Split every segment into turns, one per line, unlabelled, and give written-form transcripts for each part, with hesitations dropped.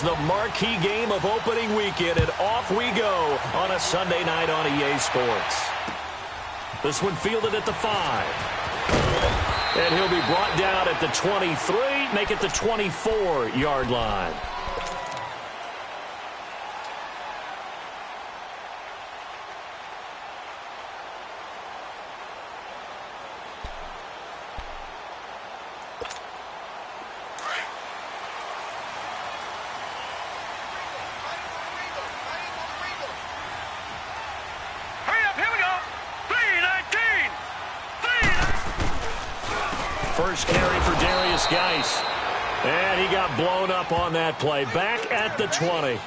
the marquee game of opening weekend, and off we go on a Sunday night on EA Sports. This one fielded at the 5. And he'll be brought down at the 23, make it the 24-yard line. First carry for Darius Geis. And he got blown up on that play. Back at the 20.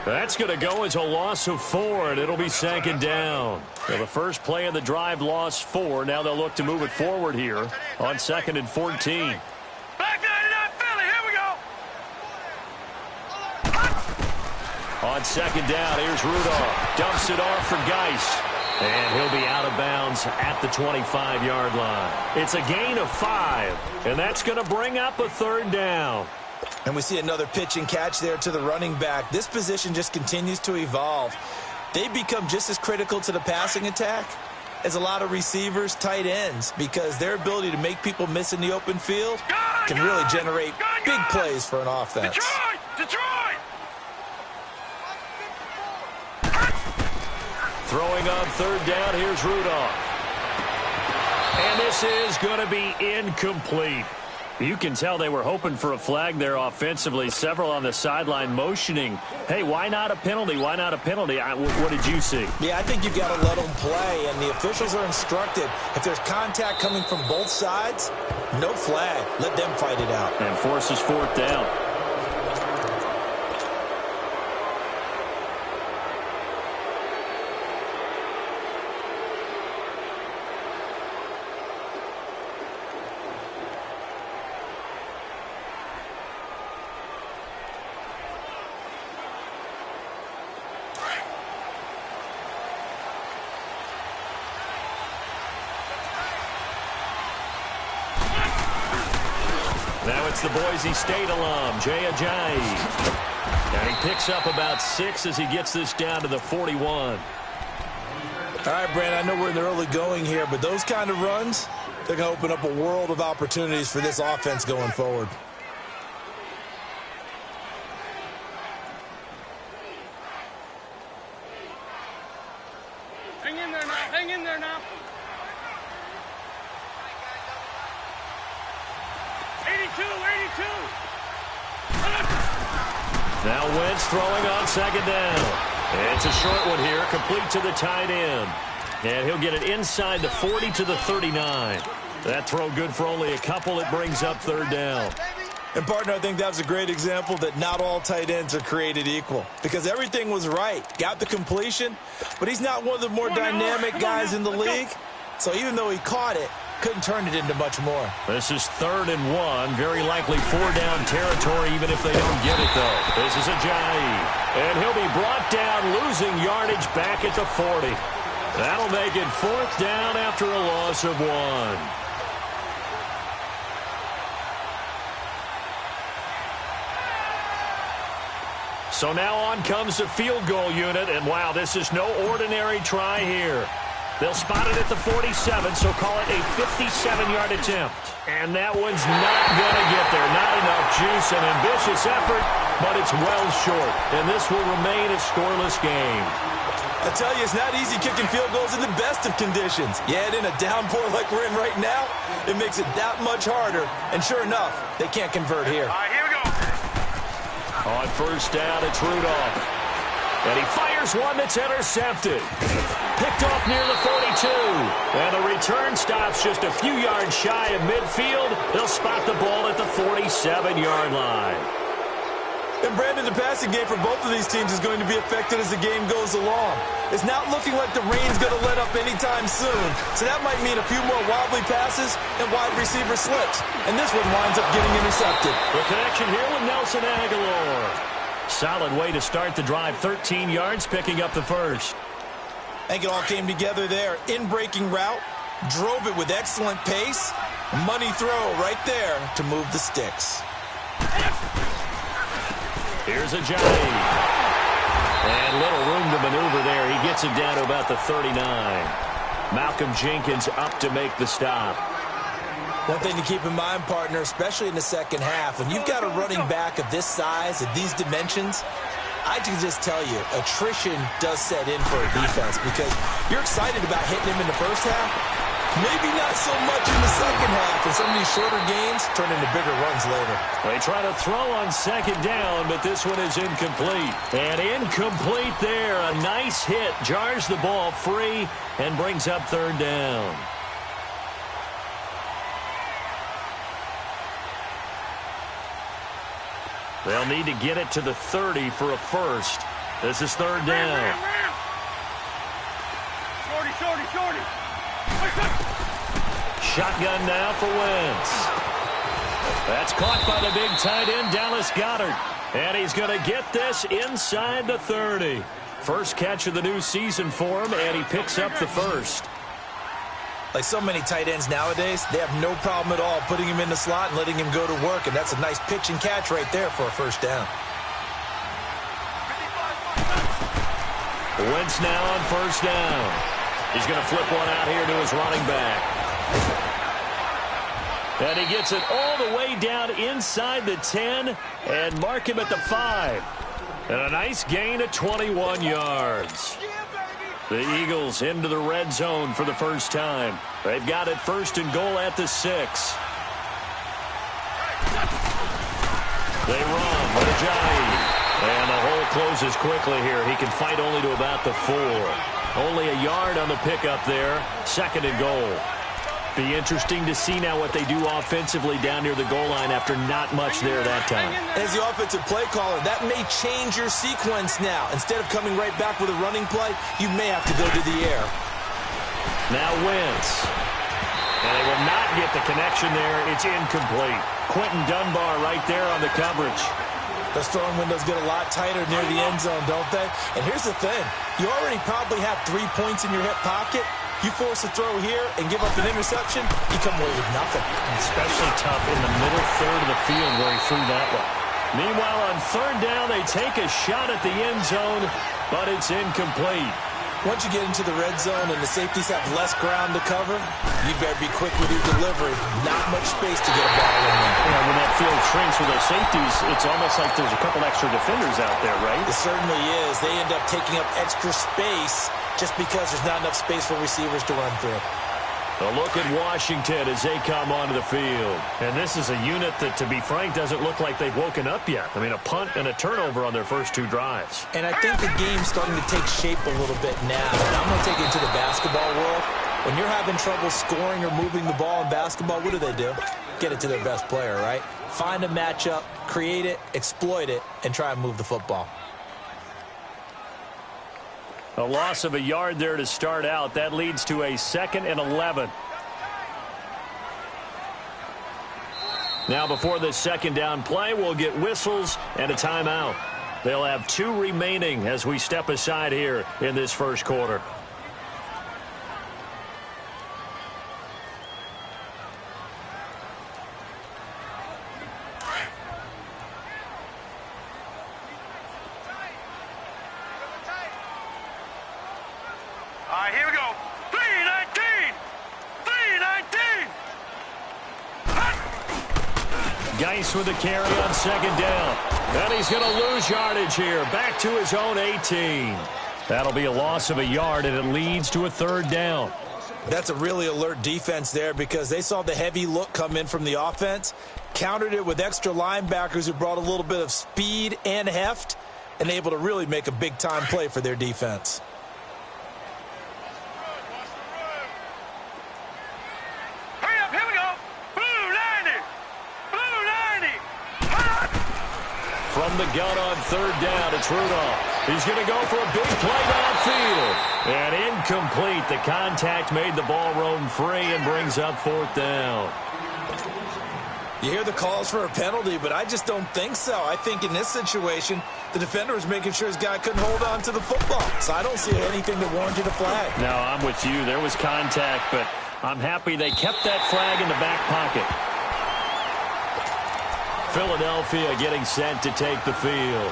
That's going to go as a loss of 4, and it'll be second down. So the first play of the drive lost 4. Now they'll look to move it forward here on 2nd and 14.
Back 99 Philly, here we go.
On second down, here's Rudolph. Dumps it off for Geis. And he'll be out of bounds at the 25-yard line. It's a gain of 5, and that's going to bring up a third down.
And we see another pitch and catch there to the running back. This position just continues to evolve. They become just as critical to the passing attack as a lot of receivers, tight ends, because their ability to make people miss in the open field can really generate big plays for an offense.
Detroit!
Throwing on third down, here's Rudolph. And this is going to be incomplete. You can tell they were hoping for a flag there offensively. Several on the sideline motioning, hey, why not a penalty? Why not a penalty? What did you see?
Yeah, I think you've got to let them play, and the officials are instructed. If there's contact coming from both sides, no flag. Let them fight it out.
And forces fourth down. Now it's the Boise State alum, Jay Ajayi. And he picks up about 6 as he gets this down to the 41.
All right, Brandon, I know we're in the early going here, but those kind of runs, they're going to open up a world of opportunities for this offense going forward.
Hang in there now. Hang in there now. 82.
Now Wentz throwing on second down. It's a short one here, complete to the tight end. And he'll get it inside the 40 to the 39. That throw good for only a couple. It brings up third down.
And, partner, I think that was a great example that not all tight ends are created equal, because everything was right. Got the completion, but he's not one of the more dynamic guys in the league. So even though he caught it, couldn't turn it into much more.
This is 3rd and 1. Very likely 4-down territory, even if they don't get it, though. This is Ajayi. And he'll be brought down, losing yardage back at the 40. That'll make it 4th down after a loss of 1. So now on comes the field goal unit, and wow, this is no ordinary try here. They'll spot it at the 47, so call it a 57-yard attempt. And that one's not going to get there. Not enough juice, an ambitious effort, but it's well short. And this will remain a scoreless game.
I tell you, it's not easy kicking field goals in the best of conditions. Yet in a downpour like we're in right now, it makes it that much harder. And sure enough, they can't convert here.
All right, here we go.
On first down, it's Rudolph. And he fires one that's intercepted. Picked off near the 42. And the return stops just a few yards shy of midfield. They'll spot the ball at the 47-yard line.
And, Brandon, the passing game for both of these teams is going to be affected as the game goes along. It's not looking like the rain's going to let up anytime soon. So that might mean a few more wobbly passes and wide receiver slips. And this one winds up getting intercepted.
The connection here with Nelson Aguilar. Solid way to start the drive. 13 yards, picking up the first.
I think it all came together there. In-breaking route, drove it with excellent pace. Money throw right there to move the sticks.
Here's Ajayi. And little room to maneuver there. He gets it down to about the 39. Malcolm Jenkins up to make the stop.
One thing to keep in mind, partner, especially in the second half, when you've got a running back of this size, of these dimensions, I can just tell you, attrition does set in for a defense because you're excited about hitting him in the first half. Maybe not so much in the second half, and some of these shorter gains turn into bigger runs later.
They try to throw on second down, but this one is incomplete. And incomplete there. A nice hit. Jars the ball free and brings up third down. They'll need to get it to the 30 for a first. This is third down.
Shorty.
Shotgun now for Wentz. That's caught by the big tight end, Dallas Goedert. And he's going to get this inside the 30. First catch of the new season for him, and he picks up the first.
Like so many tight ends nowadays, they have no problem at all putting him in the slot and letting him go to work, and that's a nice pitch and catch right there for a first down.
Wentz now on first down. He's going to flip one out here to his running back. And he gets it all the way down inside the 10 and mark him at the 5. And a nice gain of 21 yards. The Eagles into the red zone for the first time. They've got it first and goal at the 6. They run with Ajayi. And the hole closes quickly here. He can fight only to about the 4. Only a yard on the pickup there. Second and goal. Be interesting to see now what they do offensively down near the goal line after not much there that time.
As the offensive play caller, that may change your sequence now. Instead of coming right back with a running play, you may have to go to the air.
Now Wentz. And they will not get the connection there. It's incomplete. Quentin Dunbar right there on the coverage.
Those throwing windows get a lot tighter near the end zone, don't they? And here's the thing. You already probably have 3 points in your hip pocket. You force a throw here and give up an interception, you come away with nothing.
Especially tough in the middle third of the field where he threw that one. Meanwhile, on third down, they take a shot at the end zone, but it's incomplete.
Once you get into the red zone and the safeties have less ground to cover, you better be quick with your delivery. Not much space to get a ball in there.
Yeah, when that field shrinks with those safeties, it's almost like there's a couple extra defenders out there, right?
It certainly is. They end up taking up extra space just because there's not enough space for receivers to run through.
A look at Washington as they come onto the field. And this is a unit that, to be frank, doesn't look like they've woken up yet. I mean, a punt and a turnover on their first 2 drives.
And I think the game's starting to take shape a little bit now. And I'm going to take it to the basketball world. When you're having trouble scoring or moving the ball in basketball, what do? Get it to their best player, right? Find a matchup, create it, exploit it, and try and move the football.
A loss of a yard there to start out. That leads to a 2nd and 11. Now before this second down play, we'll get whistles and a timeout. They'll have 2 remaining as we step aside here in this first quarter.
Here we go. 319! 319!
Geis with the carry on second down. And he's going to lose yardage here. Back to his own 18. That'll be a loss of a yard, and it leads to a third down.
That's a really alert defense there because they saw the heavy look come in from the offense, countered it with extra linebackers who brought a little bit of speed and heft, and able to really make a big-time play for their defense.
From the gun on third down, it's Rudolph. He's going to go for a big play downfield. And incomplete. The contact made the ball roam free and brings up fourth down.
You hear the calls for a penalty, but I just don't think so. I think in this situation, the defender was making sure his guy couldn't hold on to the football. So I don't see anything that warranted a flag.
No, I'm with you. There was contact, but I'm happy they kept that flag in the back pocket. Philadelphia getting set to take the field.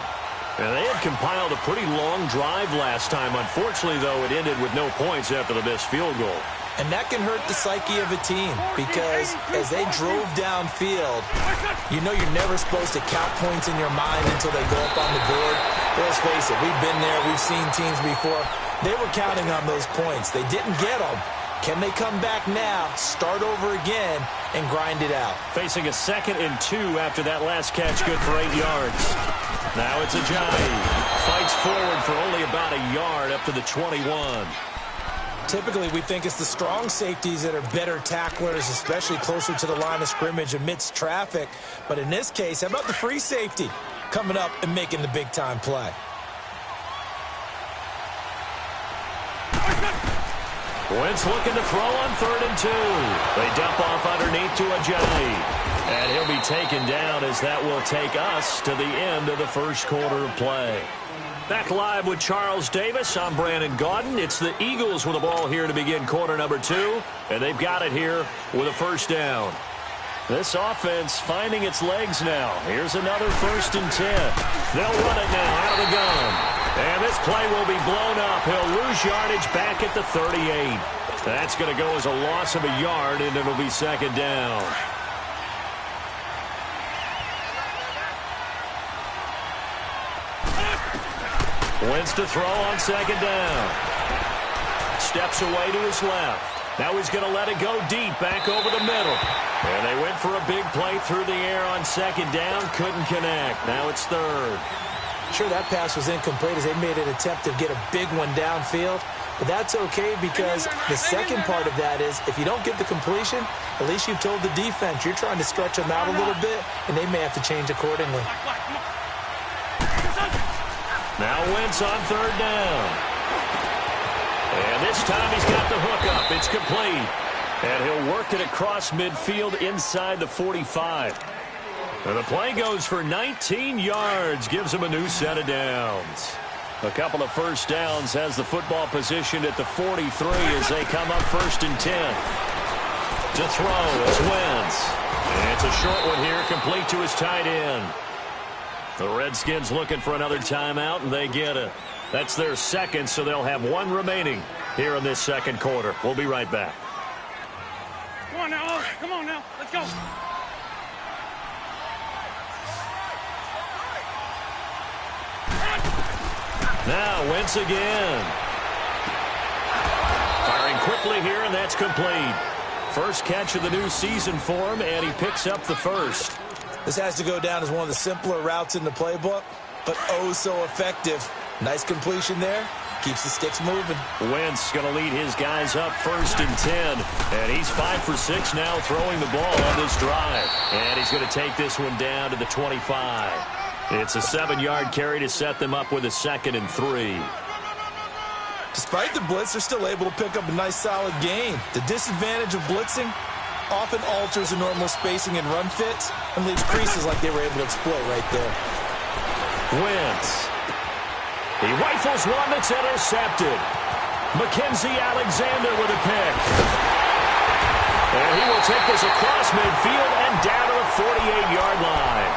And they had compiled a pretty long drive last time. Unfortunately, though, it ended with no points after the missed field goal.
And that can hurt the psyche of a team because as they drove downfield, you know you're never supposed to count points in your mind until they go up on the board. But let's face it, we've been there. We've seen teams before. They were counting on those points. They didn't get them. Can they come back now, start over again, and grind it out?
Facing a 2nd and 2 after that last catch, good for 8 yards. Now it's Ajayi. Fights forward for only about a yard up to the 21.
Typically, we think it's the strong safeties that are better tacklers, especially closer to the line of scrimmage amidst traffic. But in this case, how about the free safety coming up and making the big-time play?
Wentz looking to throw on 3rd and 2. They dump off underneath to Ajayi. And he'll be taken down as that will take us to the end of the first quarter of play. Back live with Charles Davis. I'm Brandon Gaudin. It's the Eagles with the ball here to begin quarter number 2. And they've got it here with a first down. This offense finding its legs now. Here's another 1st and 10. They'll run it now out of the gun. And this play will be blown up. He'll lose yardage back at the 38. That's going to go as a loss of a yard, and it'll be 2nd down. Wentz to throw on 2nd down. Steps away to his left. Now he's going to let it go deep back over the middle. And they went for a big play through the air on 2nd down. Couldn't connect. Now it's 3rd.
Sure, that pass was incomplete as they made an attempt to get a big one downfield. But that's okay because the second part of that is if you don't get the completion, at least you've told the defense you're trying to stretch them out a little bit, and they may have to change accordingly.
Now Wentz on 3rd down. And this time he's got the hook up. It's complete. And he'll work it across midfield inside the 45. And the play goes for 19 yards. Gives him a new set of downs. A couple of first downs, has the football positioned at the 43 as they come up 1st and 10. To throw is Wentz. And it's a short one here, complete to his tight end. The Redskins looking for another timeout, and they get it. That's their 2nd, so they'll have 1 remaining here in this 2nd quarter. We'll be right back.
Come on now. Come on now. Let's go.
Now Wentz again. Firing quickly here, and that's complete. First catch of the new season for him, and he picks up the 1st.
This has to go down as one of the simpler routes in the playbook, but oh so effective. Nice completion there. Keeps the sticks moving.
Wentz going to lead his guys up 1st and 10. And he's 5 for 6 now throwing the ball on this drive. And he's going to take this one down to the 25. It's a 7-yard carry to set them up with a 2nd and 3.
Despite the blitz, they're still able to pick up a nice solid gain. The disadvantage of blitzing often alters the normal spacing and run fits and leaves creases like they were able to exploit right there.
Wentz. He rifles one that's intercepted. Mackenzie Alexander with a pick. And he will take this across midfield and down to the 48-yard line.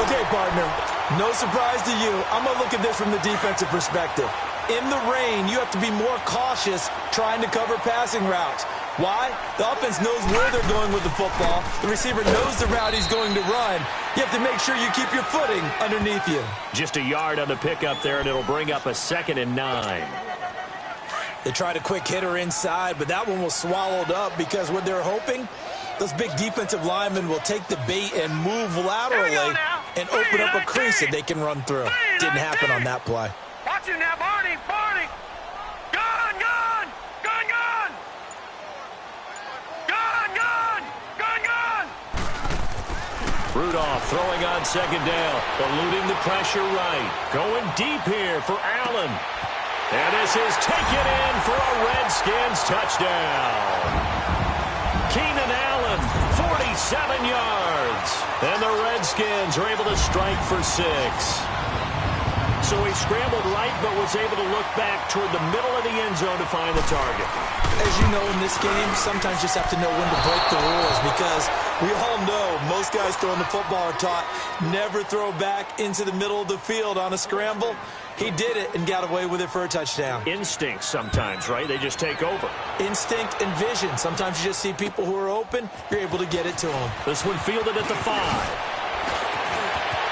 Okay, partner, no surprise to you. I'm going to look at this from the defensive perspective. In the rain, you have to be more cautious trying to cover passing routes. Why? The offense knows where they're going with the football. The receiver knows the route he's going to run. You have to make sure you keep your footing underneath you.
Just a yard on the pickup there, and it'll bring up a 2nd and 9.
They tried a quick hitter inside, but that one was swallowed up because what they're hoping, those big defensive linemen will take the bait and move laterally and open up a crease that they can run through. Didn't happen on that play.
Watch it now, Barney. Barney. Gun, gun. Gun, gun. Gun, gun. Gun, gun.
Rudolph throwing on 2nd down, eluding the pressure right. Going deep here for Allen. And this is taken in for a Redskins touchdown. Keenan Allen, 47 yards. And the Redskins are able to strike for 6. So he scrambled right, but was able to look back toward the middle of the end zone to find the target.
As you know, in this game, sometimes you just have to know when to break the rules, because we all know most guys throwing the football are taught never throw back into the middle of the field on a scramble. He did it and got away with it for a touchdown.
Instinct sometimes, right? They just take over.
Instinct and vision. Sometimes you just see people who are open, you're able to get it to them.
This one fielded at the 5.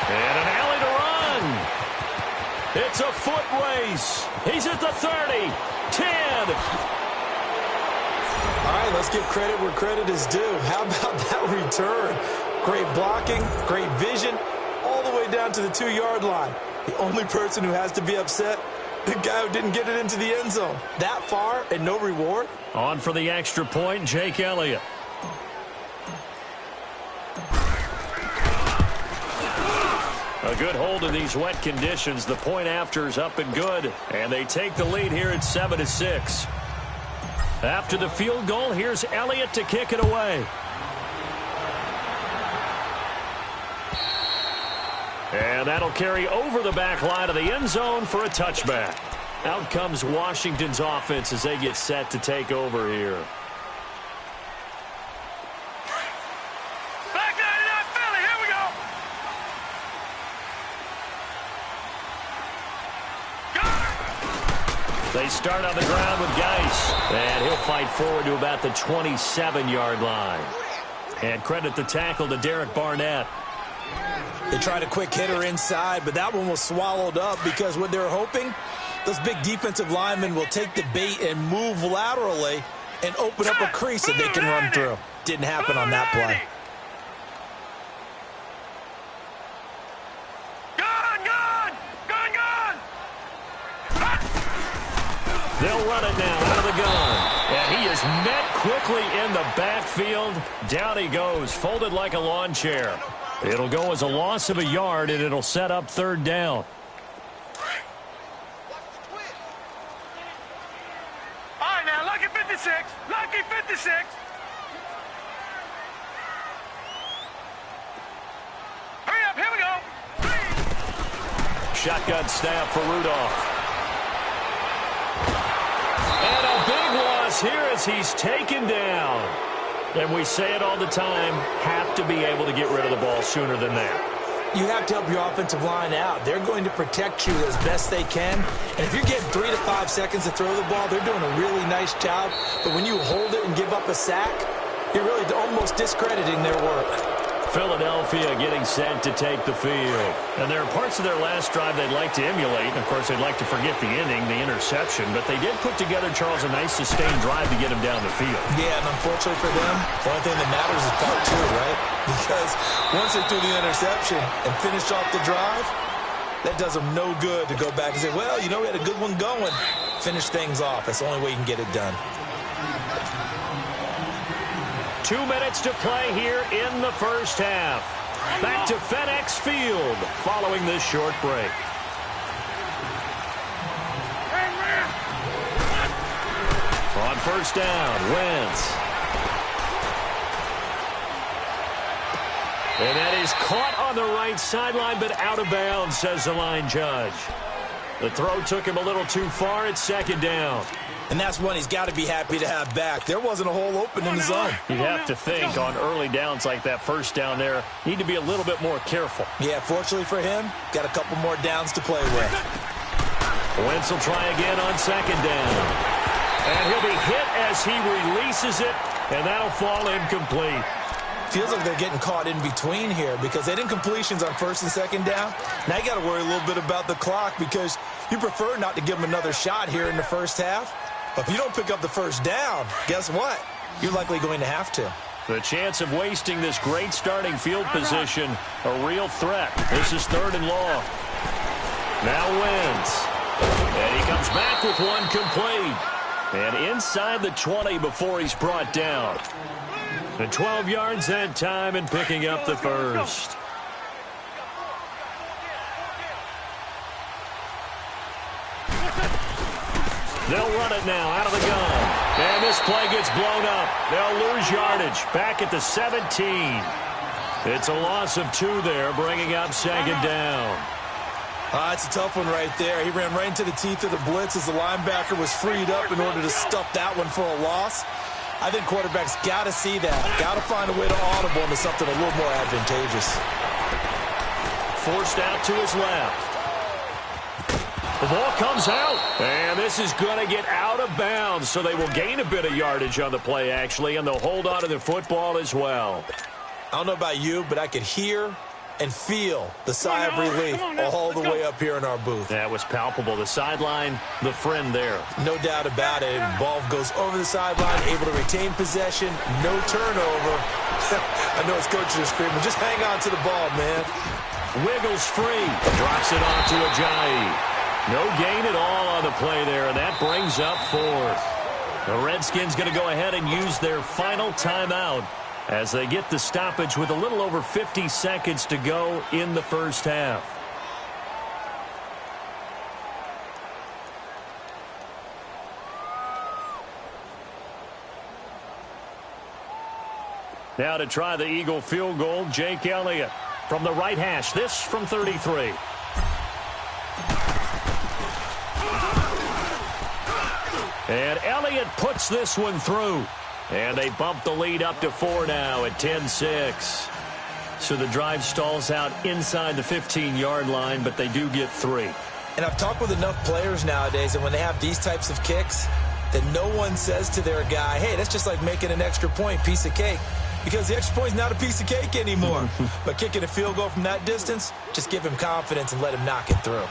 And an alley to run. It's a foot race. He's at the 30, 10.
All right, let's give credit where credit is due. How about that return? Great blocking, great vision, all the way down to the 2-yard line. The only person who has to be upset, the guy who didn't get it into the end zone. That far and no reward.
On for the extra point, Jake Elliott. A good hold in these wet conditions. The point after is up and good, and they take the lead here at 7-6. After the field goal, here's Elliott to kick it away. And that'll carry over the back line of the end zone for a touchback. Out comes Washington's offense as they get set to take over here.
Back 99 Philly, here we go.
They start on the ground with Geis, and he'll fight forward to about the 27-yard line. And credit the tackle to Derek Barnett.
They tried a quick hitter inside, but that one was swallowed up because what they're hoping, those big defensive linemen will take the bait and move laterally and open up a crease that they can run through. Didn't happen on that play.
They'll run it now out of the gun. And he is met quickly in the backfield. Down he goes, folded like a lawn chair. It'll go as a loss of a yard, and it'll set up 3rd down.
All right, now, lucky 56. Lucky 56. Hurry up, here we go.
Shotgun snap for Rudolph. And a big loss here as he's taken down. And we say it all the time, have to be able to get rid of the ball sooner than that.
You have to help your offensive line out. They're going to protect you as best they can. And if you're getting 3 to 5 seconds to throw the ball, they're doing a really nice job. But when you hold it and give up a sack, you're really almost discrediting their work.
Philadelphia getting set to take the field. And there are parts of their last drive they'd like to emulate. And, of course, they'd like to forget the inning, the interception. But they did put together, Charles, a nice sustained drive to get him down the field.
Yeah, and unfortunately for them, the only thing that matters is part 2, right? Because once they threw the interception and finished off the drive, that does them no good to go back and say, well, you know, we had a good one going. Finish things off. That's the only way you can get it done.
2 minutes to play here in the first half. Back to FedEx Field following this short break. On first down, Wentz. And that is caught on the right sideline, but out of bounds, says the line judge. The throw took him a little too far. It's 2nd down.
And that's one he's got to be happy to have back. There wasn't a hole open in the zone.
You have to think on early downs like that first down there, need to be a little bit more careful.
Yeah, fortunately for him, got a couple more downs to play with.
Wentz will try again on 2nd down. And he'll be hit as he releases it, and that'll fall incomplete.
Feels like they're getting caught in between here because they didn't completions on 1st and 2nd down. Now you got to worry a little bit about the clock because you prefer not to give them another shot here in the first half. But if you don't pick up the 1st down, guess what? You're likely going to have to.
The chance of wasting this great starting field position, a real threat. This is 3rd and long. Now Wentz. And he comes back with one complete. And inside the 20 before he's brought down. And 12 yards that time and picking up the first. They'll run it now out of the gun. And this play gets blown up. They'll lose yardage back at the 17. It's a loss of 2 there, bringing up 2nd down.
It's a tough one right there. He ran right into the teeth of the blitz as the linebacker was freed up in order to stuff that one for a loss. I think quarterbacks got to see that. Got to find a way to audible into something a little more advantageous.
Forced out to his left. The ball comes out, and this is going to get out of bounds, so they will gain a bit of yardage on the play, actually, and they'll hold on to the football as well.
I don't know about you, but I could hear and feel the sigh of relief all the way up here in our booth.
That was palpable. The sideline, the friend there.
No doubt about it. Ball goes over the sideline, able to retain possession, no turnover. I know his coaches are screaming, just hang on to the ball, man.
Wiggles free, drops it on to Ajayi. No gain at all on the play there, and that brings up fourth. The Redskins going to go ahead and use their final timeout as they get the stoppage with a little over 50 seconds to go in the first half. Now to try the Eagle field goal, Jake Elliott from the right hash. This from 33. And Elliott puts this one through. And they bump the lead up to 4 now at 10-6. So the drive stalls out inside the 15-yard line, but they do get 3.
And I've talked with enough players nowadays, and when they have these types of kicks, that no one says to their guy, hey, that's just like making an extra point, piece of cake. Because the extra point is not a piece of cake anymore. But kicking a field goal from that distance, just give him confidence and let him knock it through.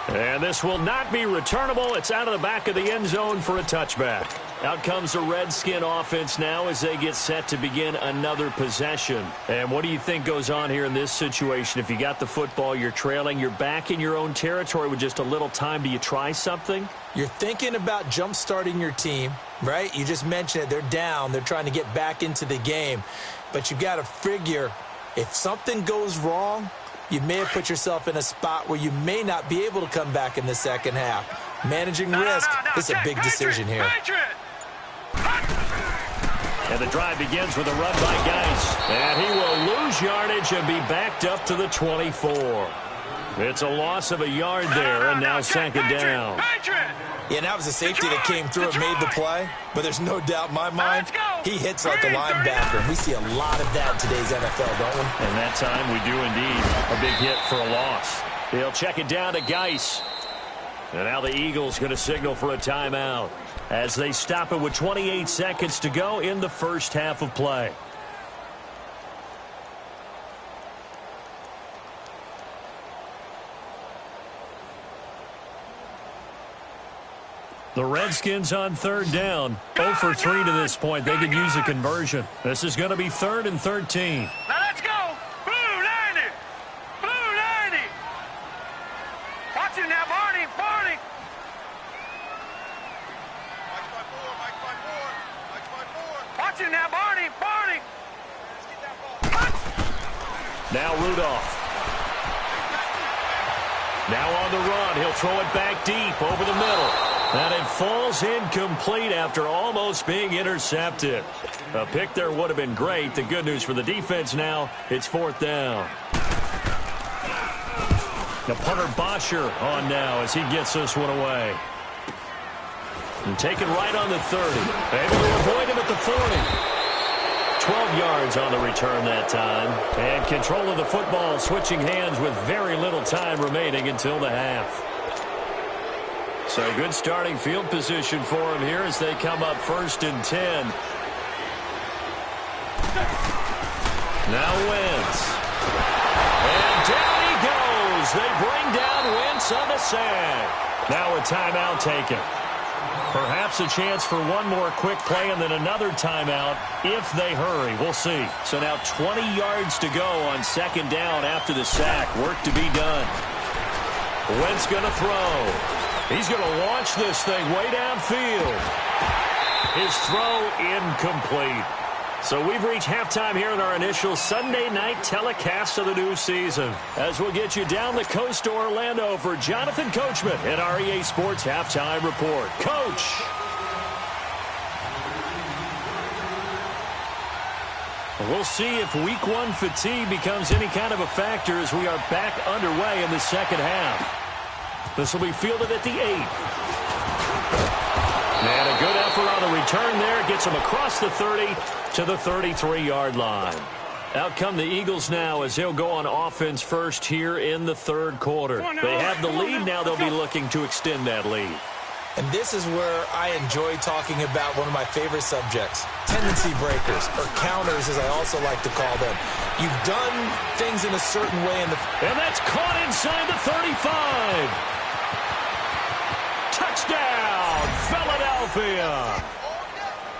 And this will not be returnable. It's out of the back of the end zone for a touchback. Out comes the Redskin offense now as they get set to begin another possession. And what do you think goes on here in this situation? If you got the football, you're trailing, you're back in your own territory with just a little time. Do you try something?
You're thinking about jump-starting your team, right? You just mentioned it. They're down. They're trying to get back into the game. But you've got to figure if something goes wrong, you may have put yourself in a spot where you may not be able to come back in the second half. Managing risk is a big decision here.
And the drive begins with a run by Geis. And he will lose yardage and be backed up to the 24. It's a loss of a yard there, and now second down.
Yeah, and that was a safety that came through and made the play. But there's no doubt in my mind, he hits like a linebacker. And we see a lot of that in today's NFL, don't we?
And that time we do indeed. A big hit for a loss. They'll check it down to Geis. And now the Eagles going to signal for a timeout as they stop it with 28 seconds to go in the first half of play. The Redskins on third down. 0 for 3 to this point. They could use a conversion. This is going to be 3rd and 13.
Now let's go. Blue 90. Blue 90. Watch it now, Barney. Barney. Watch it now, Barney. Barney.
Now Rudolph. Now on the run. He'll throw it back deep over the middle. And it falls incomplete after almost being intercepted. A pick there would have been great. The good news for the defense now, it's 4th down. The punter Bosher on now as he gets this one away. And taken right on the 30. Able to avoid him at the 40. 12 yards on the return that time. And control of the football switching hands with very little time remaining until the half. So good starting field position for him here as they come up 1st and 10. Now Wentz. And down he goes. They bring down Wentz on the sack. Now a timeout taken. Perhaps a chance for one more quick play and then another timeout if they hurry. We'll see. So now 20 yards to go on 2nd down after the sack. Work to be done. Wentz going to throw. He's going to launch this thing way downfield. His throw incomplete. So we've reached halftime here in our initial Sunday night telecast of the new season. As we'll get you down the coast to Orlando for Jonathan Coachman at our EA Sports Halftime Report. Coach. We'll see if week one fatigue becomes any kind of a factor as we are back underway in the second half. This will be fielded at the 8. And a good effort on the return there. Gets him across the 30 to the 33-yard line. Out come the Eagles now as they'll go on offense first here in the third quarter. They have the lead. Now they'll be looking to extend that lead.
And this is where I enjoy talking about one of my favorite subjects, tendency breakers, or counters as I also like to call them. You've done things in a certain way in the...
And that's caught inside the 35. Touchdown, Philadelphia.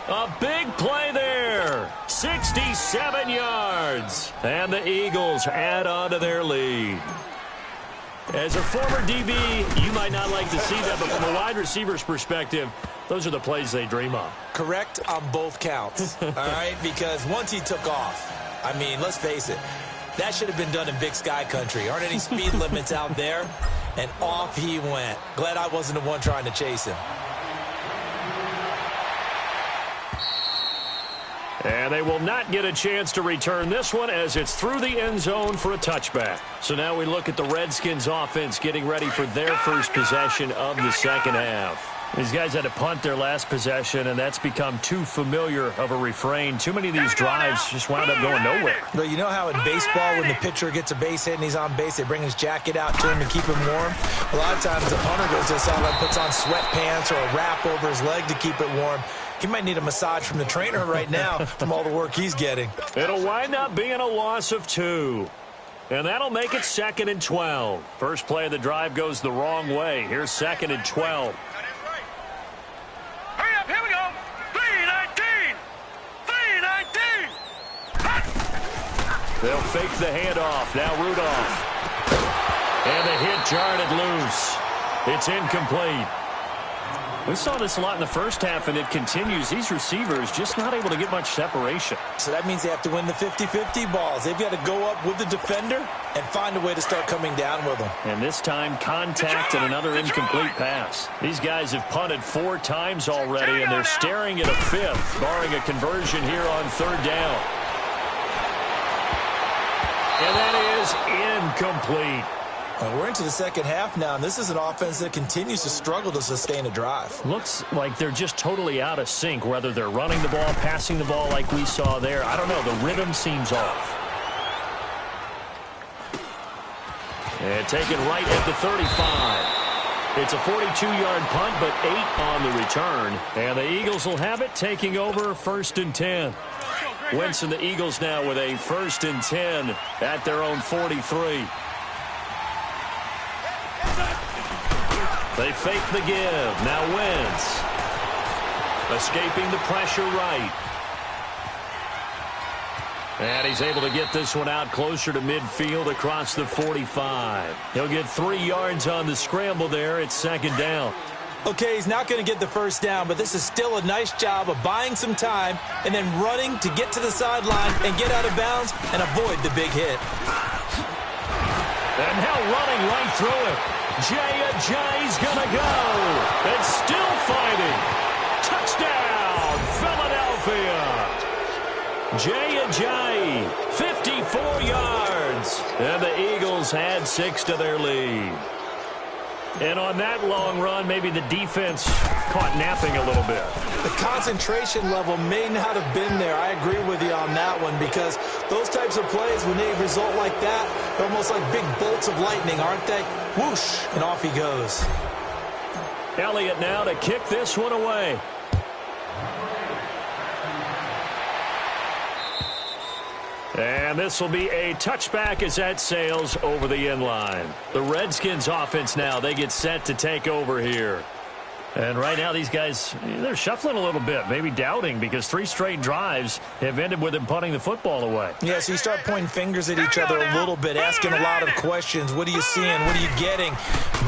A big play there. 67 yards. And the Eagles add on to their lead. As a former DB, you might not like to see that, but from a wide receiver's perspective, those are the plays they dream of.
Correct on both counts, all right? Because once he took off, I mean, let's face it, that should have been done in Big Sky country. Aren't any speed limits out there? And off he went. Glad I wasn't the one trying to chase him.
And they will not get a chance to return this one as it's through the end zone for a touchback. So now we look at the Redskins offense getting ready for their first possession of the second half. These guys had to punt their last possession, and that's become too familiar of a refrain. Too many of these drives just wound up going nowhere.
But you know how in baseball when the pitcher gets a base hit and he's on base, they bring his jacket out to him to keep him warm? A lot of times the punter goes to the sideline, puts on sweatpants or a wrap over his leg to keep it warm. He might need a massage from the trainer right now from all the work he's getting.
It'll wind up being a loss of 2. And that'll make it 2nd and 12. First play of the drive goes the wrong way. Here's 2nd and 12.
Hurry up, here we go. 3-19. 3-19.
They'll fake the handoff. Now Rudolph. And the hit jarred loose. It's incomplete. We saw this a lot in the first half, and it continues. These receivers just not able to get much separation.
So that means they have to win the 50-50 balls. They've got to go up with the defender and find a way to start coming down with them.
And this time, contact and another incomplete pass. These guys have punted 4 times already, and they're staring at a 5th, barring a conversion here on 3rd down. And that is incomplete.
And we're into the second half now, and this is an offense that continues to struggle to sustain a drive.
Looks like they're just totally out of sync, whether they're running the ball, passing the ball like we saw there. I don't know. The rhythm seems off. And taken right at the 35. It's a 42-yard punt, but 8 on the return. And the Eagles will have it, taking over 1st and 10. Wentz and the Eagles now with a 1st and 10 at their own 43. They fake the give. Now Wentz. Escaping the pressure right. And he's able to get this one out closer to midfield across the 45. He'll get 3 yards on the scramble there. It's 2nd down.
Okay, he's not going to get the first down, but this is still a nice job of buying some time and then running to get to the sideline and get out of bounds and avoid the big hit.
And now running right through it. Jay's gonna go. And still fighting. Touchdown, Philadelphia. Jay, 54 yards. And the Eagles add 6 to their lead. And on that long run, maybe the defense caught napping a little bit.
The concentration level may not have been there. I agree with you on that one because those types of plays, when they result like that, they're almost like big bolts of lightning, aren't they? Whoosh, and off he goes.
Elliott now to kick this one away. And this will be a touchback as that sails over the end line. The Redskins offense now, they get set to take over here. And right now these guys, they're shuffling a little bit, maybe doubting because 3 straight drives have ended with them punting the football away.
Yeah, so you start pointing fingers at each other a little bit, asking a lot of questions. What are you seeing? What are you getting?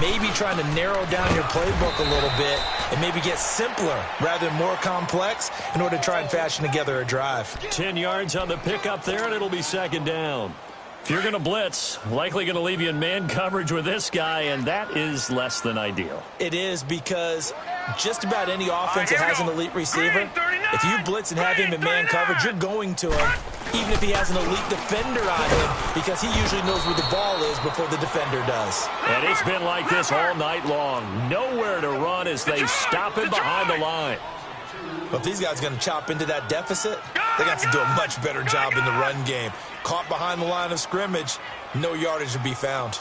Maybe trying to narrow down your playbook a little bit and maybe get simpler rather than more complex in order to try and fashion together a drive.
10 yards on the pickup there, and it'll be 2nd down. If you're going to blitz, likely going to leave you in man coverage with this guy, and that is less than ideal.
It is because just about any offense that has an elite receiver, if you blitz and have him in man coverage, you're going to him even if he has an elite defender on him, because he usually knows where the ball is before the defender does.
And it's been like this all night long. Nowhere to run as they stop him behind the line.
But if these guys are going to chop into that deficit, they got to do a much better job in the run game. Caught behind the line of scrimmage, no yardage to be found.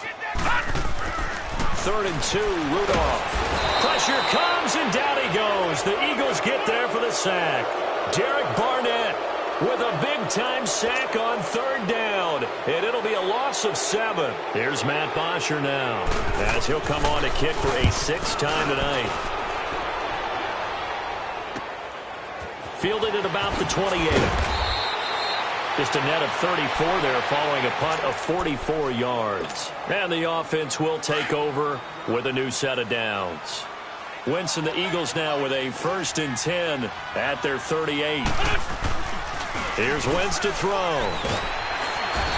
3rd and 2, Rudolph. Pressure comes, and down he goes. The Eagles get there for the sack. Derek Barnett with a big-time sack on 3rd down, and it'll be a loss of 7. Here's Matt Bosher now, as he'll come on to kick for a 6th time tonight. Fielded at about the 28. Just a net of 34 there following a punt of 44 yards. And the offense will take over with a new set of downs. Wentz and the Eagles now with a 1st and 10 at their 38. Here's Wentz to throw.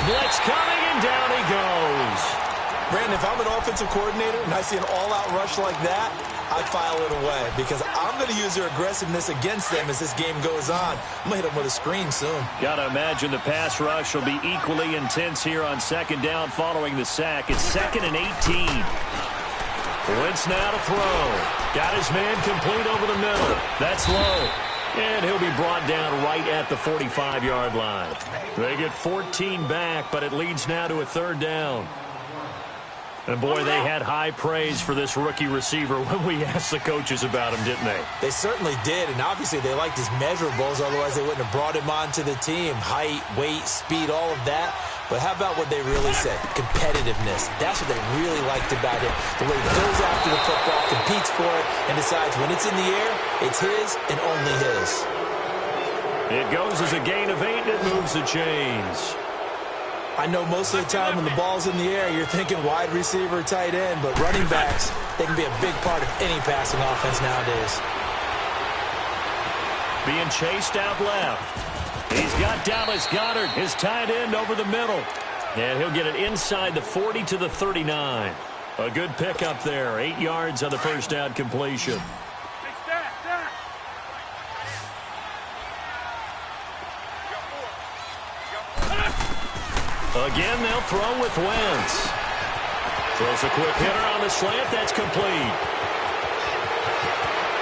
Blitz coming, and down he goes.
Brandon, if I'm an offensive coordinator and I see an all-out rush like that, I'd file it away because I'm going to use their aggressiveness against them as this game goes on. I'm going to hit them with a screen soon.
Got to imagine the pass rush will be equally intense here on 2nd down following the sack. It's 2nd and 18. Wentz now to throw. Got his man complete over the middle. That's low. And he'll be brought down right at the 45-yard line. They get 14 back, but it leads now to a 3rd down. And, boy, they had high praise for this rookie receiver when we asked the coaches about him, didn't they?
They certainly did, and obviously they liked his measurables. Otherwise, they wouldn't have brought him onto the team. Height, weight, speed, all of that. But how about what they really said? Competitiveness. That's what they really liked about him. The way he goes after the football, competes for it, and decides when it's in the air, it's his and only his.
It goes as a gain of 8, and it moves the chains.
I know most of the time when the ball's in the air, you're thinking wide receiver, tight end, but running backs, they can be a big part of any passing offense nowadays.
Being chased out left. He's got Dallas Goedert, his tight end, over the middle. And he'll get it inside the 40 to the 39. A good pickup there. 8 yards on the 1st down completion. Again, they'll throw with Wentz. Throws a quick hitter on the slant. That's complete.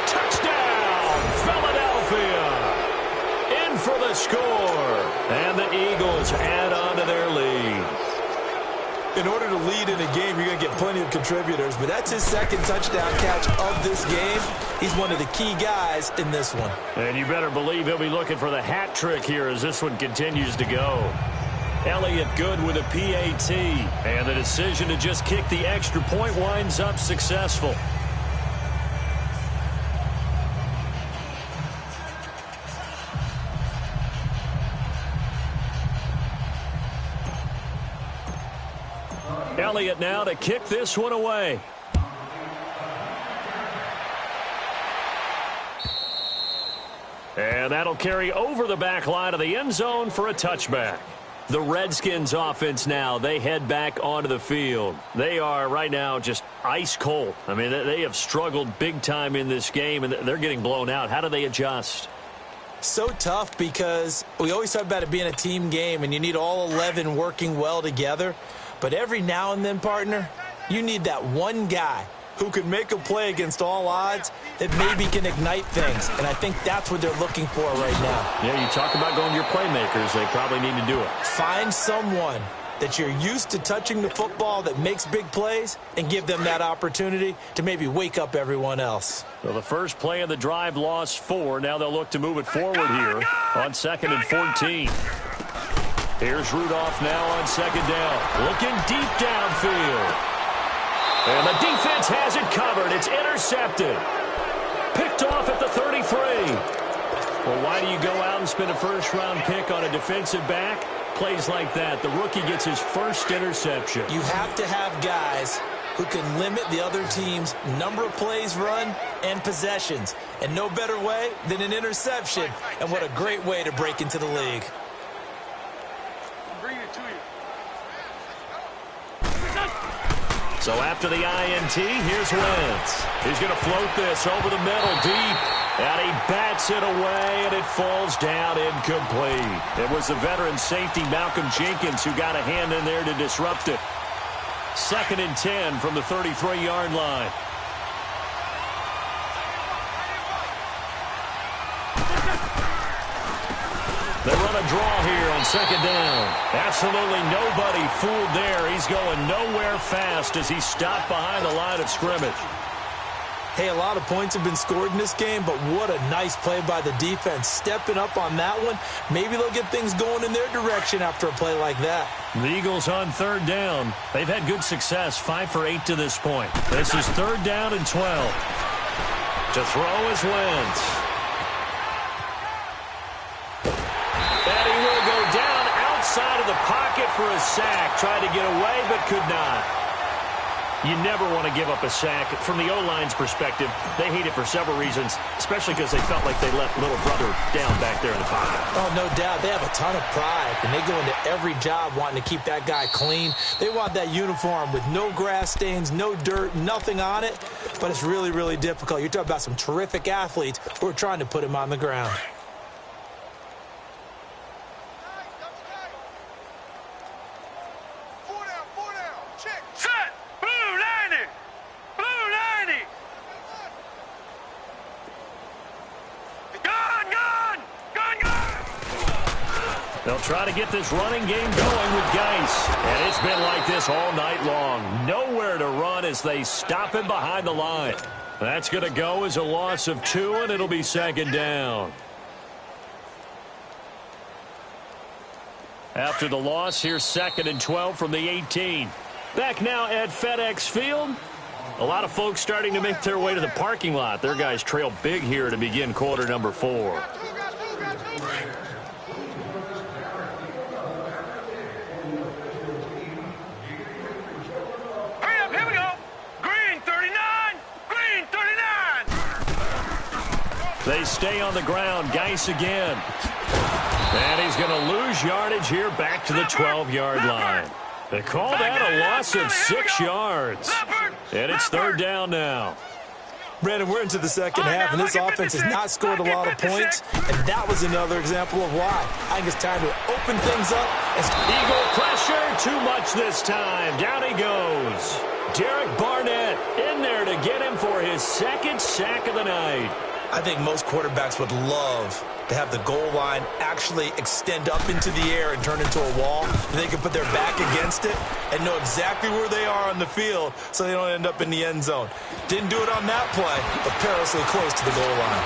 Touchdown, Philadelphia. In for the score. And the Eagles add on to their lead.
In order to lead in a game, you're going to get plenty of contributors, but that's his 2nd touchdown catch of this game. He's one of the key guys in this one.
And you better believe he'll be looking for the hat trick here as this one continues to go. Elliott good with a PAT, and the decision to just kick the extra point winds up successful. Elliott now to kick this one away. And that'll carry over the back line of the end zone for a touchback. The Redskins offense now, they head back onto the field. They are right now just ice cold. I mean, they have struggled big time in this game, and they're getting blown out. How do they adjust?
So tough because we always talk about it being a team game, and you need all 11 working well together. But every now and then, partner, you need that one guy who can make a play against all odds that maybe can ignite things. And I think that's what they're looking for right now.
Yeah, you talk about going to your playmakers. They probably need to do it.
Find someone that you're used to touching the football that makes big plays and give them that opportunity to maybe wake up everyone else.
Well, the first play of the drive lost 4. Now they'll look to move it forward here on 2nd and 14. Here's Rudolph now on 2nd down. Looking deep downfield. And the defense has it covered. It's intercepted. Picked off at the 33. Well, why do you go out and spend a 1st-round pick on a defensive back? Plays like that. The rookie gets his 1st interception.
You have to have guys who can limit the other team's number of plays run and possessions. And no better way than an interception. And what a great way to break into the league.
So after the INT, here's Wentz. He's going to float this over the middle deep. And he bats it away, and it falls down incomplete. It was the veteran safety, Malcolm Jenkins, who got a hand in there to disrupt it. 2nd and 10 from the 33-yard line. They run a draw here on 2nd down. Absolutely nobody fooled there. He's going nowhere fast as he's stopped behind the line of scrimmage.
Hey, a lot of points have been scored in this game, but what a nice play by the defense. Stepping up on that one, maybe they'll get things going in their direction after a play like that.
The Eagles on 3rd down. They've had good success, 5 for 8 to this point. This is 3rd down and 12. To throw is Wentz. And he will go down outside of the pocket for a sack. Tried to get away, but could not. You never want to give up a sack. From the O-line's perspective, they hate it for several reasons, especially because they felt like they left little brother down back there in the pocket.
Oh, no doubt. They have a ton of pride, and they go into every job wanting to keep that guy clean. They want that uniform with no grass stains, no dirt, nothing on it, but it's really, really difficult. You're talking about some terrific athletes who are trying to put him on the ground.
They'll try to get this running game going with Geis. And it's been like this all night long. Nowhere to run as they stop him behind the line. That's going to go as a loss of 2, and it'll be 2nd down. After the loss, here's 2nd and 12 from the 18. Back now at FedEx Field. A lot of folks starting to make their way to the parking lot. Their guys trail big here to begin quarter number 4. They stay on the ground. Geis again. And he's going to lose yardage here back to the 12-yard line. They call that a loss of 6 yards. And it's 3rd down now.
Brandon, we're into the second half, and this offense has not scored a lot of points, and that was another example of why. I think it's time to open things up.
Eagle pressure, too much this time. Down he goes. Derek Barnett in there to get him for his 2nd sack of the night.
I think most quarterbacks would love to have the goal line actually extend up into the air and turn into a wall. And they can put their back against it and know exactly where they are on the field so they don't end up in the end zone. Didn't do it on that play, but perilously close to the goal line.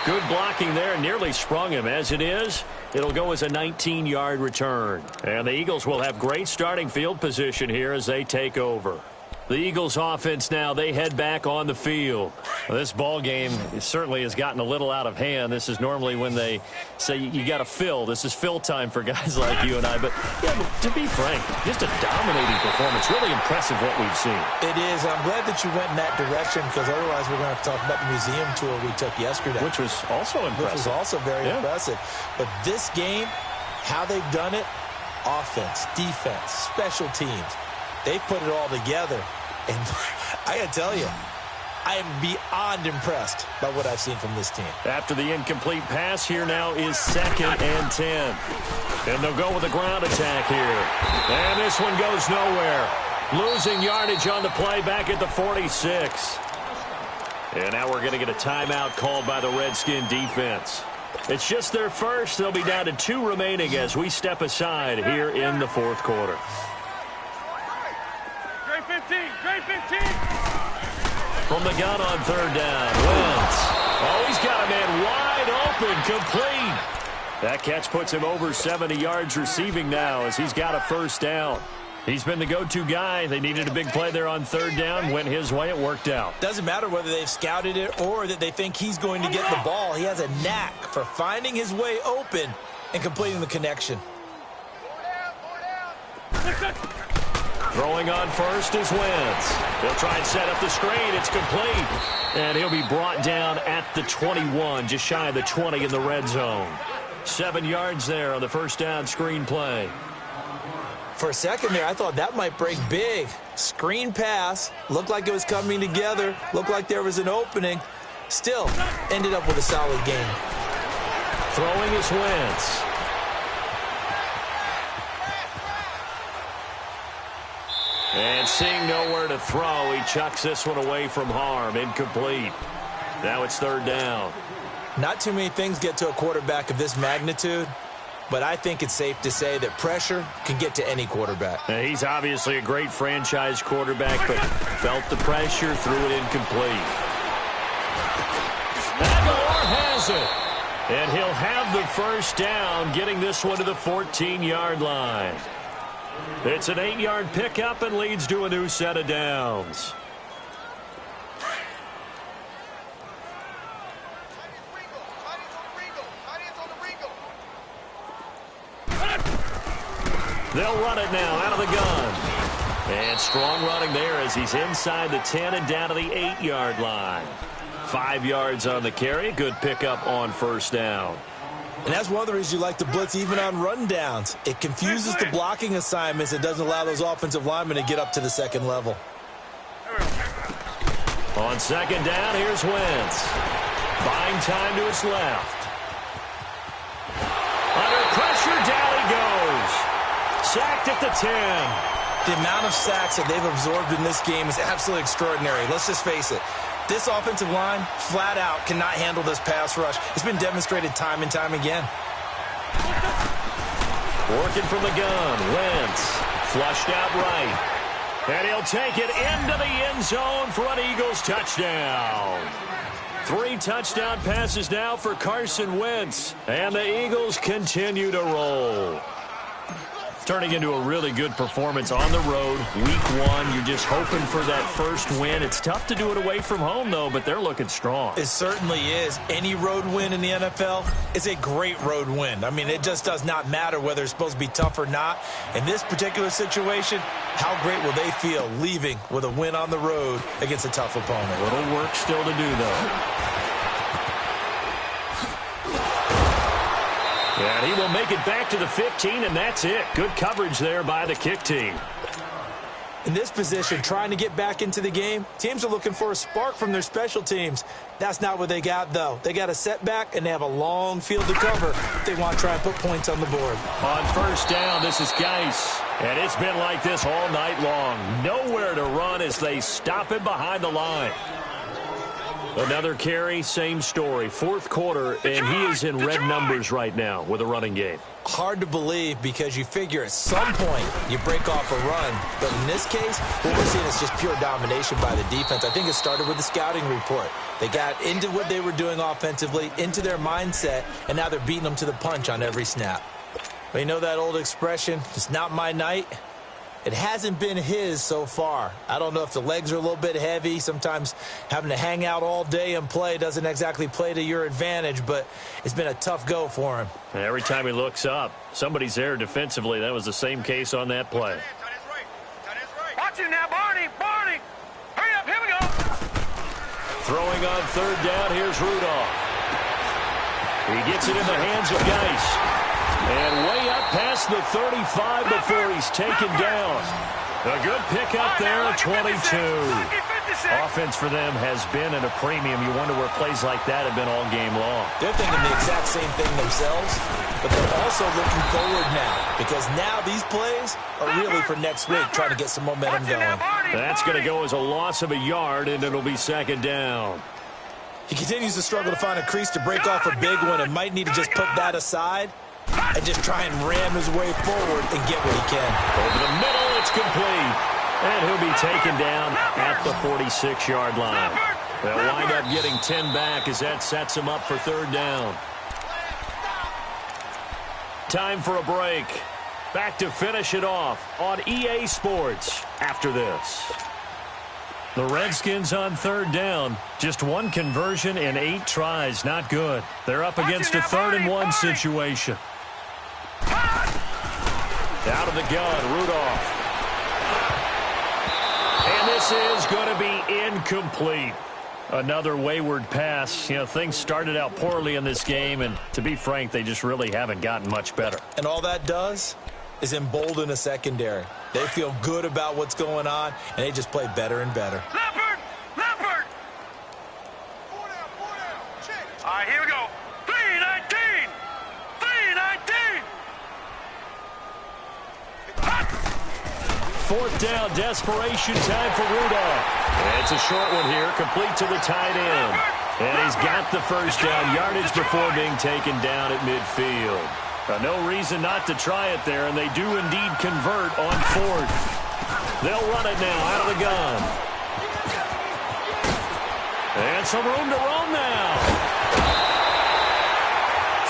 Good blocking there, nearly sprung him. As it is, it'll go as a 19-yard return. And the Eagles will have great starting field position here as they take over. The Eagles offense now, they head back on the field. Well, this ball game certainly has gotten a little out of hand. This is normally when they say you got to fill. This is fill time for guys like you and I. But, yeah, to be frank, just a dominating performance. Really impressive what we've seen.
It is. I'm glad that you went in that direction because otherwise we're going to have to talk about the museum tour we took yesterday.
Which was also impressive.
Which was also very impressive. But this game, how they've done it, offense, defense, special teams, they put it all together. And I got to tell you, I am beyond impressed by what I've seen from this team.
After the incomplete pass, here now is 2nd and 10. And they'll go with a ground attack here. And this one goes nowhere. Losing yardage on the play back at the 46. And now we're going to get a timeout called by the Redskin defense. It's just their first. They'll be down to 2 remaining as we step aside here in the 4th quarter.
Great 15.
From the gun on 3rd down, Wentz. Oh, he's got a man wide open, complete. That catch puts him over 70 yards receiving now as he's got a 1st down. He's been the go-to guy. They needed a big play there on 3rd down. Went his way. It worked out.
Doesn't matter whether they've scouted it or that they think he's going to get the ball. He has a knack for finding his way open and completing the connection.
Throwing on first is Wentz. They'll try and set up the screen. It's complete. And he'll be brought down at the 21, just shy of the 20 in the red zone. 7 yards there on the 1st down screen play.
For a second there, I thought that might break big. Screen pass, looked like it was coming together, looked like there was an opening. Still, ended up with a solid game.
Throwing is Wentz. And seeing nowhere to throw, he chucks this one away from harm. Incomplete. Now it's third down.
Not too many things get to a quarterback of this magnitude, but I think it's safe to say that pressure can get to any quarterback.
Now, he's obviously a great franchise quarterback, but felt the pressure, threw it incomplete. Aguilar has it. And he'll have the first down, getting this one to the 14-yard line. It's an 8-yard pickup and leads to a new set of downs. They'll run it now out of the gun. And strong running there as he's inside the 10 and down to the 8-yard line. 5 yards on the carry. Good pickup on first down.
And that's one of the reasons you like to blitz even on run downs. It confuses the blocking assignments. It doesn't allow those offensive linemen to get up to the second level.
On second down, here's Wentz. Buying time to his left. Under pressure, down he goes. Sacked at the 10.
The amount of sacks that they've absorbed in this game is absolutely extraordinary. Let's just face it. This offensive line, flat out, cannot handle this pass rush. It's been demonstrated time and time again.
Working from the gun, Wentz. Flushed out right. And he'll take it into the end zone for an Eagles touchdown. 3 touchdown passes now for Carson Wentz. And the Eagles continue to roll. Turning into a really good performance on the road. Week 1, you're just hoping for that first win. It's tough to do it away from home, though, but they're looking strong.
It certainly is. Any road win in the NFL is a great road win. I mean, it just does not matter whether it's supposed to be tough or not. In this particular situation, how great will they feel leaving with a win on the road against a tough opponent?
A little work still to do, though. And he will make it back to the 15, and that's it. Good coverage there by the kick team.
In this position, trying to get back into the game, teams are looking for a spark from their special teams. That's not what they got, though. They got a setback, and they have a long field to cover if they want to try and put points on the board.
On first down, this is Geis. And it's been like this all night long. Nowhere to run as they stop him behind the line. Another carry, same story. Fourth quarter, and he is in red numbers right now with a running game.
Hard to believe because you figure at some point you break off a run. But in this case, what we're seeing is just pure domination by the defense. I think it started with the scouting report. They got into what they were doing offensively, into their mindset, and now they're beating them to the punch on every snap. But you know that old expression, it's not my night? It hasn't been his so far. I don't know if the legs are a little bit heavy. Sometimes having to hang out all day and play doesn't exactly play to your advantage, but it's been a tough go for him.
And every time he looks up, somebody's there defensively. That was the same case on that play.
Watch it now, Barney. Barney. Hurry up. Here we go.
Throwing on third down, here's Rudolph. He gets it in the hands of Geis. And way up past the 35 before he's taken down. A good pickup there, 22. Offense for them has been at a premium. You wonder where plays like that have been all game long.
They're thinking the exact same thing themselves, but they're also looking forward now because now these plays are really for next week, trying to get some momentum going.
That's going to go as a loss of a yard, and it'll be second down.
He continues to struggle to find a crease to break off a big one and might need to just put that aside and just try and ram his way forward and get what he can.
Over the middle, it's complete. And he'll be taken down at the 46-yard line. They'll wind up getting 10 back as that sets him up for third down. Time for a break. Back to finish it off on EA Sports after this. The Redskins on third down. Just one conversion in 8 tries. Not good. They're up against a 3rd and 1 situation. Out of the gun, Rudolph. And this is going to be incomplete. Another wayward pass. You know, things started out poorly in this game, and to be frank, they just really haven't gotten much better.
And all that does, is embolden a secondary. They feel good about what's going on, and they just play better and better.
Leopard! Leopard! All right, here we go. 319! 319!
Fourth down, desperation time for Rudolph. And it's a short one here, complete to the tight end. And he's got the first down yardage before being taken down at midfield. No reason not to try it there, and they do indeed convert on fourth. They'll run it now out of the gun. And some room to roam now.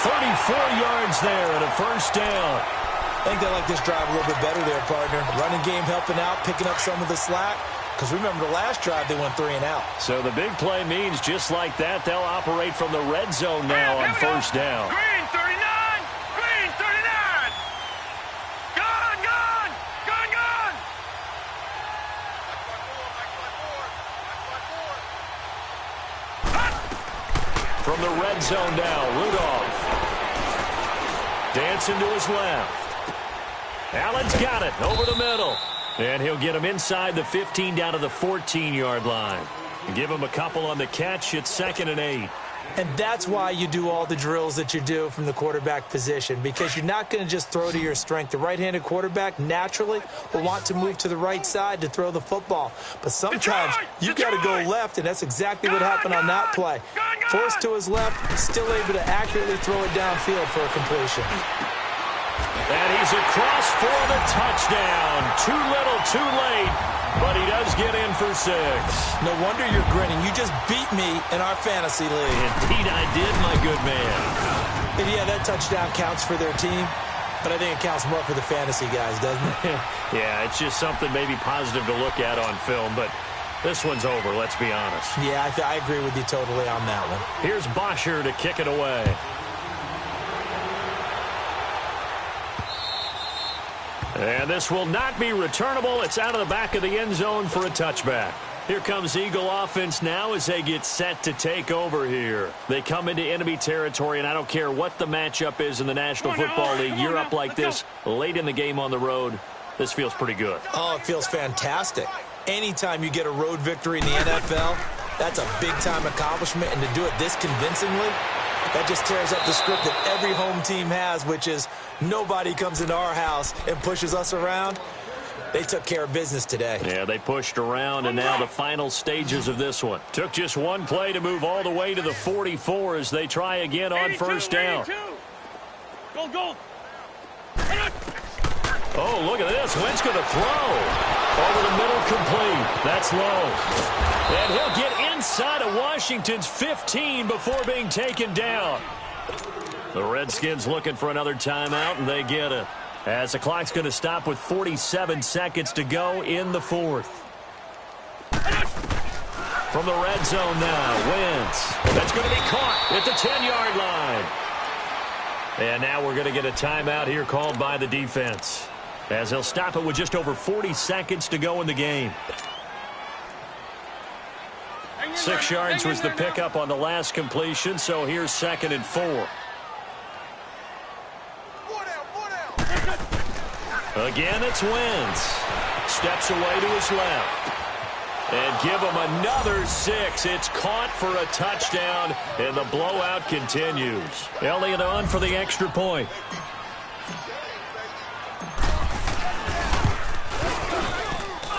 34 yards there and a first down.
I think they like this drive a little bit better there, partner. Running game helping out, picking up some of the slack. Because remember, the last drive, they went 3 and out.
So the big play means just like that, they'll operate from the red zone now on first down.
Green 39! Green 39! Gone! Gone! Gone! Gone!
From the red zone now, Rudolph. Dancing to his left. Allen's got it over the middle. And he'll get him inside the 15 down to the 14-yard line. Give him a couple on the catch. It's 2nd and 8.
And that's why you do all the drills that you do from the quarterback position, because you're not going to just throw to your strength. The right-handed quarterback naturally will want to move to the right side to throw the football. But sometimes you've got to go left, and that's exactly what happened on that play. Forced to his left, still able to accurately throw it downfield for a completion.
And he's across for the touchdown. Too little, too late, but he does get in for 6.
No wonder you're grinning. You just beat me in our fantasy league.
Indeed I did, my good man.
And yeah, that touchdown counts for their team, but I think it counts more for the fantasy guys, doesn't it?
Yeah, it's just something maybe positive to look at on film, but this one's over, let's be honest.
Yeah, I agree with you totally on that one.
Here's Bosher to kick it away. And this will not be returnable. It's out of the back of the end zone for a touchback. Here comes Eagle offense now as they get set to take over here. They come into enemy territory, and I don't care what the matchup is in the National Football League. You're up like this late in the game on the road. This feels pretty good.
Oh, it feels fantastic. Anytime you get a road victory in the NFL, that's a big-time accomplishment, and to do it this convincingly, that just tears up the script that every home team has, which is nobody comes into our house and pushes us around. They took care of business today.
Yeah, they pushed around, and now the final stages of this one. Took just one play to move all the way to the 44 as they try again on first down.
82. Go, go.
Oh, look at this. Wentz going to throw. Over the middle, complete. That's low. And he'll get inside of Washington's 15 before being taken down. The Redskins looking for another timeout, and they get it. As the clock's going to stop with 47 seconds to go in the fourth. From the red zone now, Wentz. That's going to be caught at the 10-yard line. And now we're going to get a timeout here called by the defense, as they'll stop it with just over 40 seconds to go in the game. 6 yards was the pickup on the last completion, so here's 2nd and 4. Again, it's Wentz. Steps away to his left. And give him another 6. It's caught for a touchdown, and the blowout continues. Elliott on for the extra point.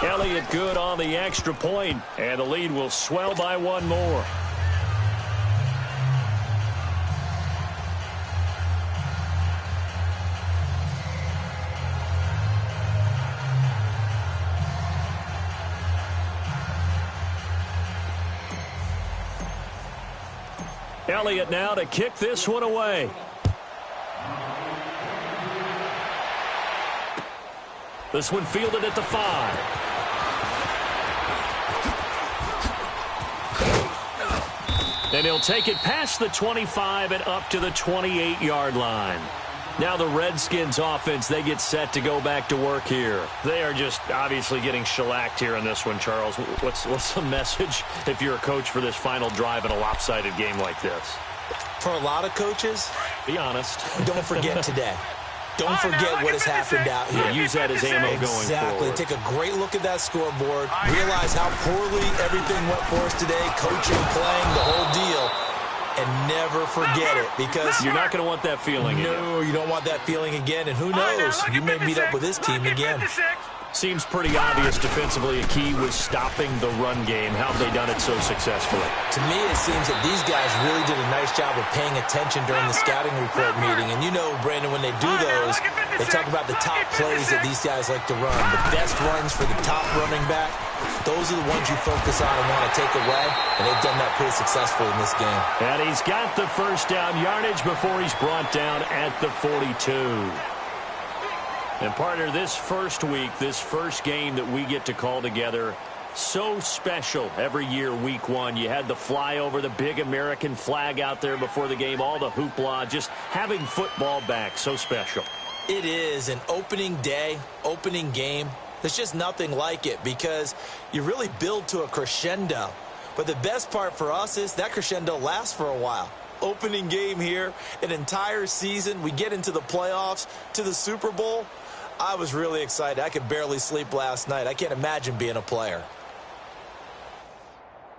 Elliott good on the extra point, and the lead will swell by one more. Elliott now to kick this one away. This one fielded at the 5. And he'll take it past the 25 and up to the 28-yard line. Now the Redskins offense, they get set to go back to work here. They are just obviously getting shellacked here in this one, Charles. What's the message if you're a coach for this final drive in a lopsided game like this?
For a lot of coaches,
be honest.
don't forget today. Don't forget what has happened out here.
Use that as ammo going
Exactly.
forward.
Take a great look at that scoreboard. Realize how poorly everything went for us today, coaching, playing, the whole deal. And never forget it, because
you're not going to want that feeling again.
No, you don't want that feeling again. And who knows? You may meet up with this team again.
Seems pretty obvious defensively a key was stopping the run game. How have they done it so successfully?
To me, it seems that these guys really did a nice job of paying attention during the scouting report meeting. And you know, Brandon, when they do those, they talk about the top plays that these guys like to run. The best runs for the top running back, those are the ones you focus on and want to take away. And they've done that pretty successfully in this game.
And he's got the first down yardage before he's brought down at the 42. And partner, this first week, this first game that we get to call together, so special every year, week one. You had the flyover, the big American flag out there before the game, all the hoopla, just having football back, so special.
It is an opening day, opening game. There's just nothing like it because you really build to a crescendo. But the best part for us is that crescendo lasts for a while. Opening game here, an entire season. We get into the playoffs, to the Super Bowl. I was really excited. I could barely sleep last night. I can't imagine being a player.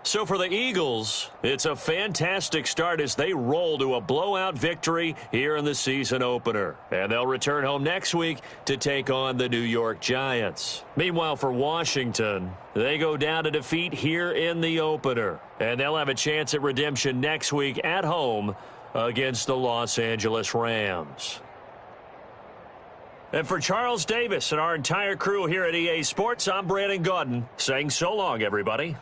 So for the Eagles, it's a fantastic start as they roll to a blowout victory here in the season opener. And they'll return home next week to take on the New York Giants. Meanwhile, for Washington, they go down to defeat here in the opener. And they'll have a chance at redemption next week at home against the Los Angeles Rams. And for Charles Davis and our entire crew here at EA Sports, I'm Brandon Gaudin saying so long, everybody.